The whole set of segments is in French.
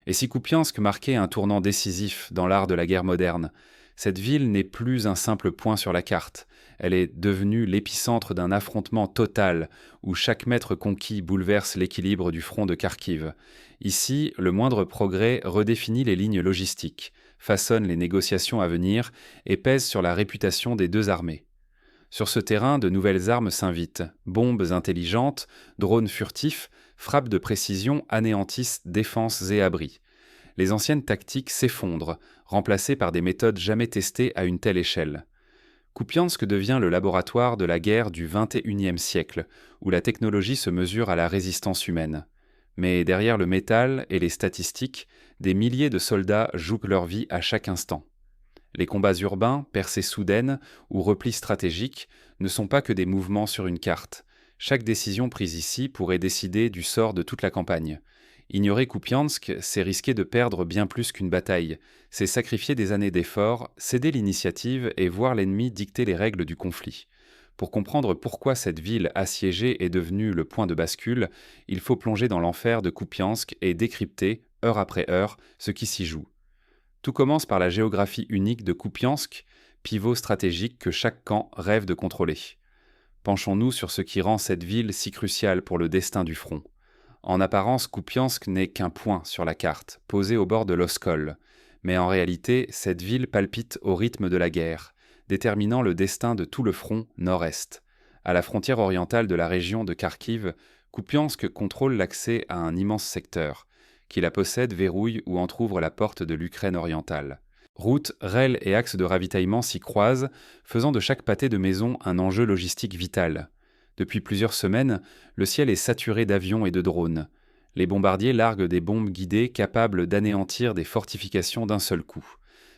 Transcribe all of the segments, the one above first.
Et si Kupiansk marquait un tournant décisif dans l'art de la guerre moderne, cette ville n'est plus un simple point sur la carte. Elle est devenue l'épicentre d'un affrontement total où chaque mètre conquis bouleverse l'équilibre du front de Kharkiv. Ici, le moindre progrès redéfinit les lignes logistiques, façonne les négociations à venir et pèse sur la réputation des deux armées. Sur ce terrain, de nouvelles armes s'invitent. Bombes intelligentes, drones furtifs, frappes de précision anéantissent défenses et abris. Les anciennes tactiques s'effondrent, remplacées par des méthodes jamais testées à une telle échelle. Kupiansk devient le laboratoire de la guerre du XXIe siècle, où la technologie se mesure à la résistance humaine. Mais derrière le métal et les statistiques, des milliers de soldats jouent leur vie à chaque instant. Les combats urbains, percées soudaines ou replis stratégiques ne sont pas que des mouvements sur une carte. Chaque décision prise ici pourrait décider du sort de toute la campagne. Ignorer Kupiansk, c'est risquer de perdre bien plus qu'une bataille. C'est sacrifier des années d'efforts, céder l'initiative et voir l'ennemi dicter les règles du conflit. Pour comprendre pourquoi cette ville assiégée est devenue le point de bascule, il faut plonger dans l'enfer de Kupiansk et décrypter, heure après heure, ce qui s'y joue. Tout commence par la géographie unique de Kupiansk, pivot stratégique que chaque camp rêve de contrôler. Penchons-nous sur ce qui rend cette ville si cruciale pour le destin du front. En apparence, Kupiansk n'est qu'un point sur la carte, posé au bord de l'Oskol. Mais en réalité, cette ville palpite au rythme de la guerre, déterminant le destin de tout le front nord-est. À la frontière orientale de la région de Kharkiv, Kupiansk contrôle l'accès à un immense secteur. Qui la possède verrouille ou entr'ouvre la porte de l'Ukraine orientale. Routes, rêles et axes de ravitaillement s'y croisent, faisant de chaque pâté de maison un enjeu logistique vital. Depuis plusieurs semaines, le ciel est saturé d'avions et de drones. Les bombardiers larguent des bombes guidées capables d'anéantir des fortifications d'un seul coup.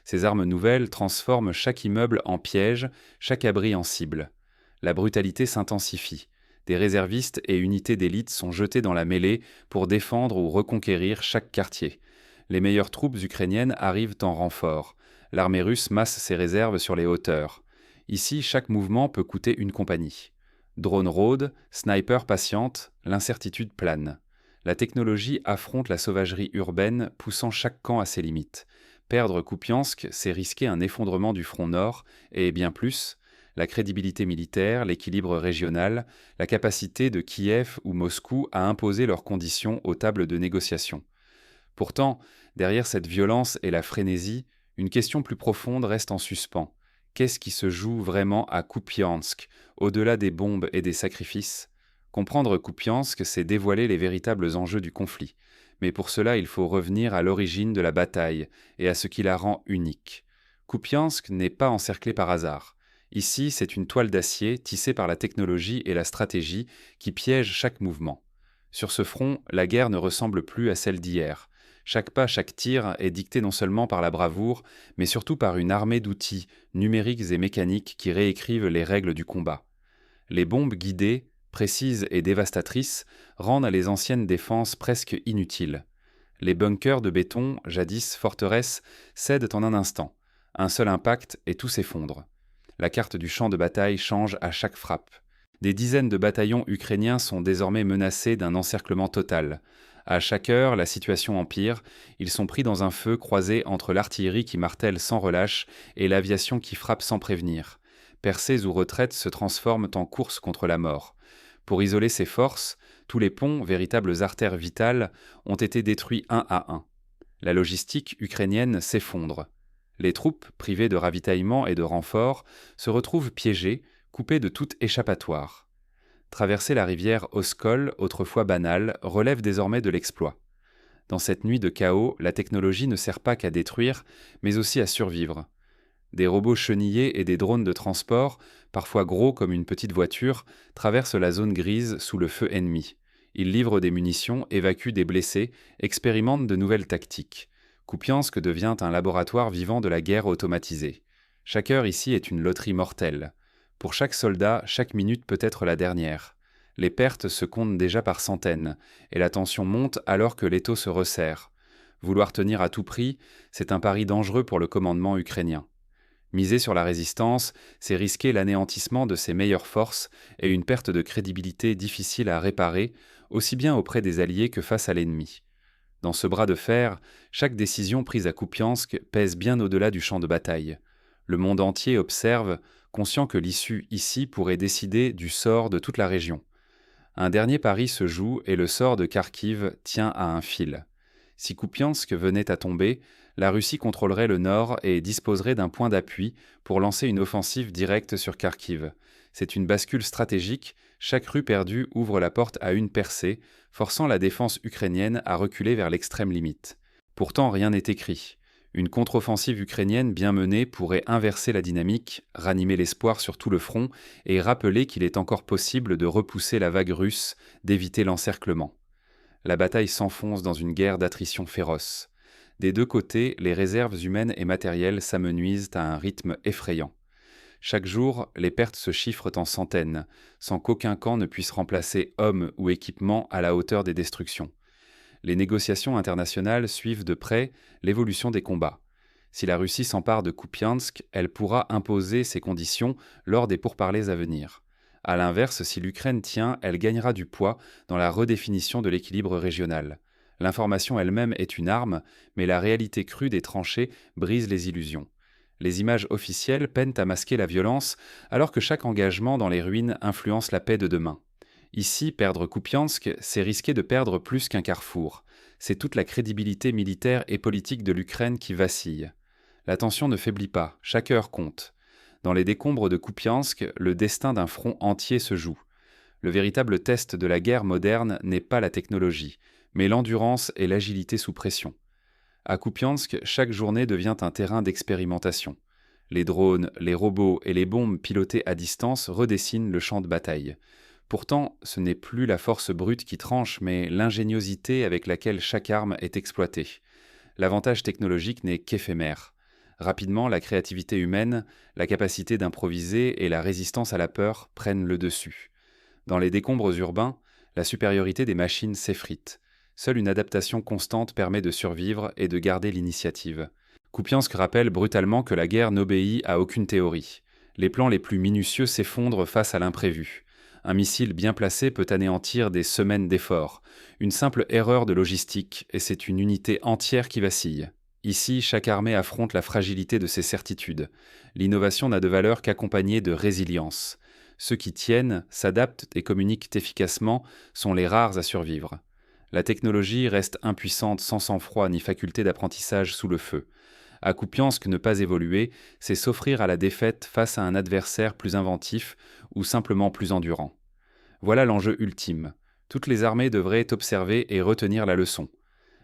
Ces armes nouvelles transforment chaque immeuble en piège, chaque abri en cible. La brutalité s'intensifie. Des réservistes et unités d'élite sont jetés dans la mêlée pour défendre ou reconquérir chaque quartier. Les meilleures troupes ukrainiennes arrivent en renfort. L'armée russe masse ses réserves sur les hauteurs. Ici, chaque mouvement peut coûter une compagnie. Drones rôdent, snipers patientent, l'incertitude plane. La technologie affronte la sauvagerie urbaine, poussant chaque camp à ses limites. Perdre Kupiansk, c'est risquer un effondrement du front nord, et bien plus, la crédibilité militaire, l'équilibre régional, la capacité de Kiev ou Moscou à imposer leurs conditions aux tables de négociation. Pourtant, derrière cette violence et la frénésie, une question plus profonde reste en suspens. Qu'est-ce qui se joue vraiment à Kupiansk, au-delà des bombes et des sacrifices ? Comprendre Kupiansk, c'est dévoiler les véritables enjeux du conflit. Mais pour cela, il faut revenir à l'origine de la bataille et à ce qui la rend unique. Kupiansk n'est pas encerclé par hasard. Ici, c'est une toile d'acier tissée par la technologie et la stratégie qui piège chaque mouvement. Sur ce front, la guerre ne ressemble plus à celle d'hier. Chaque pas, chaque tir est dicté non seulement par la bravoure, mais surtout par une armée d'outils, numériques et mécaniques qui réécrivent les règles du combat. Les bombes guidées, précises et dévastatrices, rendent les anciennes défenses presque inutiles. Les bunkers de béton, jadis forteresses, cèdent en un instant. Un seul impact et tout s'effondre. La carte du champ de bataille change à chaque frappe. Des dizaines de bataillons ukrainiens sont désormais menacés d'un encerclement total. À chaque heure, la situation empire. Ils sont pris dans un feu croisé entre l'artillerie qui martèle sans relâche et l'aviation qui frappe sans prévenir. Percées ou retraites se transforment en course contre la mort. Pour isoler ces forces, tous les ponts, véritables artères vitales, ont été détruits un à un. La logistique ukrainienne s'effondre. Les troupes, privées de ravitaillement et de renforts, se retrouvent piégées, coupées de toute échappatoire. Traverser la rivière Oskol, autrefois banale, relève désormais de l'exploit. Dans cette nuit de chaos, la technologie ne sert pas qu'à détruire, mais aussi à survivre. Des robots chenillés et des drones de transport, parfois gros comme une petite voiture, traversent la zone grise sous le feu ennemi. Ils livrent des munitions, évacuent des blessés, expérimentent de nouvelles tactiques. Kupiansk devient un laboratoire vivant de la guerre automatisée. Chaque heure ici est une loterie mortelle. Pour chaque soldat, chaque minute peut être la dernière. Les pertes se comptent déjà par centaines, et la tension monte alors que l'étau se resserre. Vouloir tenir à tout prix, c'est un pari dangereux pour le commandement ukrainien. Miser sur la résistance, c'est risquer l'anéantissement de ses meilleures forces et une perte de crédibilité difficile à réparer, aussi bien auprès des alliés que face à l'ennemi. Dans ce bras de fer, chaque décision prise à Kupiansk pèse bien au-delà du champ de bataille. Le monde entier observe, conscient que l'issue ici pourrait décider du sort de toute la région. Un dernier pari se joue et le sort de Kharkiv tient à un fil. Si Kupiansk venait à tomber, la Russie contrôlerait le nord et disposerait d'un point d'appui pour lancer une offensive directe sur Kharkiv. C'est une bascule stratégique, chaque rue perdue ouvre la porte à une percée, forçant la défense ukrainienne à reculer vers l'extrême limite. Pourtant, rien n'est écrit. Une contre-offensive ukrainienne bien menée pourrait inverser la dynamique, ranimer l'espoir sur tout le front et rappeler qu'il est encore possible de repousser la vague russe, d'éviter l'encerclement. La bataille s'enfonce dans une guerre d'attrition féroce. Des deux côtés, les réserves humaines et matérielles s'amenuisent à un rythme effrayant. Chaque jour, les pertes se chiffrent en centaines, sans qu'aucun camp ne puisse remplacer hommes ou équipements à la hauteur des destructions. Les négociations internationales suivent de près l'évolution des combats. Si la Russie s'empare de Kupiansk, elle pourra imposer ses conditions lors des pourparlers à venir. A l'inverse, si l'Ukraine tient, elle gagnera du poids dans la redéfinition de l'équilibre régional. L'information elle-même est une arme, mais la réalité crue des tranchées brise les illusions. Les images officielles peinent à masquer la violence, alors que chaque engagement dans les ruines influence la paix de demain. Ici, perdre Kupiansk, c'est risquer de perdre plus qu'un carrefour. C'est toute la crédibilité militaire et politique de l'Ukraine qui vacille. La tension ne faiblit pas, chaque heure compte. Dans les décombres de Kupiansk, le destin d'un front entier se joue. Le véritable test de la guerre moderne n'est pas la technologie, mais l'endurance et l'agilité sous pression. À Kupiansk, chaque journée devient un terrain d'expérimentation. Les drones, les robots et les bombes pilotées à distance redessinent le champ de bataille. Pourtant, ce n'est plus la force brute qui tranche, mais l'ingéniosité avec laquelle chaque arme est exploitée. L'avantage technologique n'est qu'éphémère. Rapidement, la créativité humaine, la capacité d'improviser et la résistance à la peur prennent le dessus. Dans les décombres urbains, la supériorité des machines s'effrite. Seule une adaptation constante permet de survivre et de garder l'initiative. Kupiansk rappelle brutalement que la guerre n'obéit à aucune théorie. Les plans les plus minutieux s'effondrent face à l'imprévu. Un missile bien placé peut anéantir des semaines d'efforts. Une simple erreur de logistique, et c'est une unité entière qui vacille. Ici, chaque armée affronte la fragilité de ses certitudes. L'innovation n'a de valeur qu'accompagnée de résilience. Ceux qui tiennent, s'adaptent et communiquent efficacement sont les rares à survivre. La technologie reste impuissante sans sang-froid ni faculté d'apprentissage sous le feu. À Kupiansk, ne pas évoluer, c'est s'offrir à la défaite face à un adversaire plus inventif ou simplement plus endurant. Voilà l'enjeu ultime. Toutes les armées devraient observer et retenir la leçon.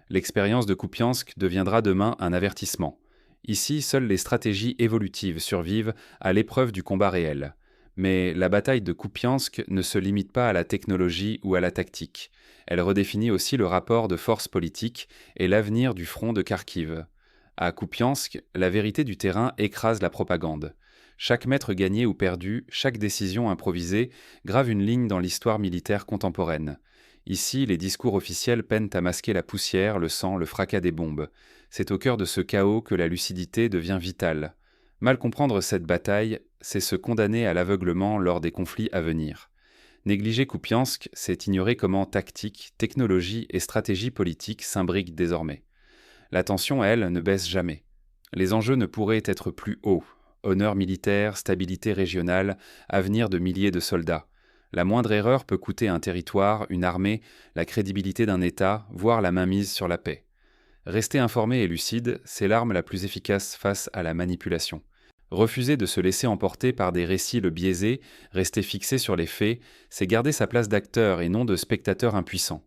L'expérience de Kupiansk deviendra demain un avertissement. Ici, seules les stratégies évolutives survivent à l'épreuve du combat réel. Mais la bataille de Kupiansk ne se limite pas à la technologie ou à la tactique. Elle redéfinit aussi le rapport de force politique et l'avenir du front de Kharkiv. À Kupiansk, la vérité du terrain écrase la propagande. Chaque mètre gagné ou perdu, chaque décision improvisée grave une ligne dans l'histoire militaire contemporaine. Ici, les discours officiels peinent à masquer la poussière, le sang, le fracas des bombes. C'est au cœur de ce chaos que la lucidité devient vitale. Mal comprendre cette bataille, c'est se condamner à l'aveuglement lors des conflits à venir. Négliger Kupiansk, c'est ignorer comment tactique, technologie et stratégie politique s'imbriquent désormais. La tension, elle, ne baisse jamais. Les enjeux ne pourraient être plus hauts. Honneur militaire, stabilité régionale, avenir de milliers de soldats. La moindre erreur peut coûter un territoire, une armée, la crédibilité d'un État, voire la mainmise sur la paix. Rester informé et lucide, c'est l'arme la plus efficace face à la manipulation. Refuser de se laisser emporter par des récits biaisés, rester fixé sur les faits, c'est garder sa place d'acteur et non de spectateur impuissant.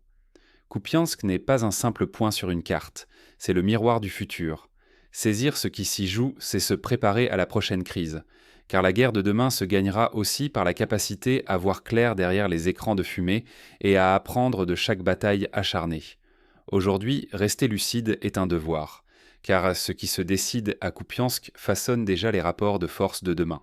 Kupiansk n'est pas un simple point sur une carte, c'est le miroir du futur. Saisir ce qui s'y joue, c'est se préparer à la prochaine crise. Car la guerre de demain se gagnera aussi par la capacité à voir clair derrière les écrans de fumée et à apprendre de chaque bataille acharnée. Aujourd'hui, rester lucide est un devoir, car ce qui se décide à Kupiansk façonne déjà les rapports de force de demain.